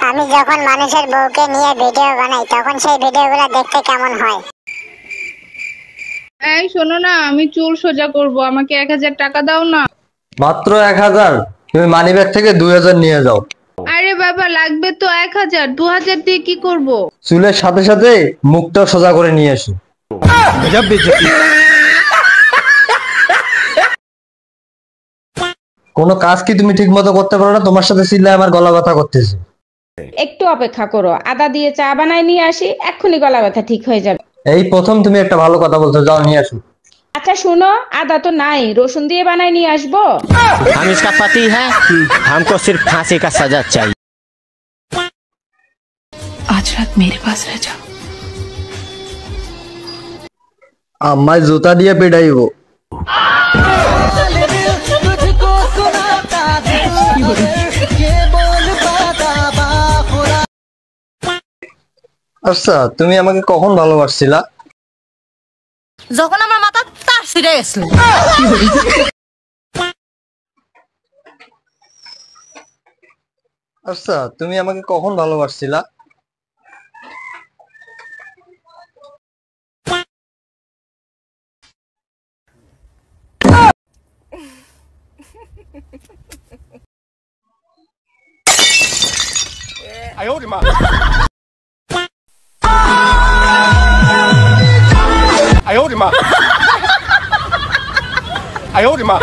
আমি যখন মানুষের বউকে নিয়ে ভিডিও বানাই তখন সেই ভিডিওগুলো দেখতে কেমন হয়? এই শোনো না, আমি চুল সোজা করব, আমাকে 1000 টাকা দাও না। মাত্র 1000? তুমি মানিব্যাগ থেকে 2000 নিয়ে যাও। আরে বাবা, লাগবে তো 1000, 2000 দিয়ে কি করব? চুলের সাথে সাথে মুখটাও সোজা করে নিয়ে আসো। কোনো কাজ কি তুমি ঠিক মতো করতে পারো না? তোমার সাথে চিল্লায় আমার গলা ব্যথা করতেছে। একটু অপেক্ষা করো, আদা দিয়ে চা বানাই নিয়ে আসি, এক্ষুনি গলা ব্যথা ঠিক হয়ে যাবে। এই প্রথম তুমি একটা ভালো কথা বলছো, যাও নিয়ে আসো। আচ্ছা শুনো, আদা তো নাই, রসুন দিয়ে বানাই নিয়ে আসবো। हम इसका पति है, हमको सिर्फ फांसी का सजा चाहिए। आज रात मेरे पास रह जा। আমায় জুতা দিয়ে পেটাইবো। আচ্ছা, তুমি আমাকে কখন ভালোবাসছিলা? যখন আমার মাথা তার ছিঁড়ে গেছিল। আচ্ছা, তুমি আমাকে কখন ভালোবাসছিলা?哎呦我的妈！哎呦我的妈！哎呦我的妈！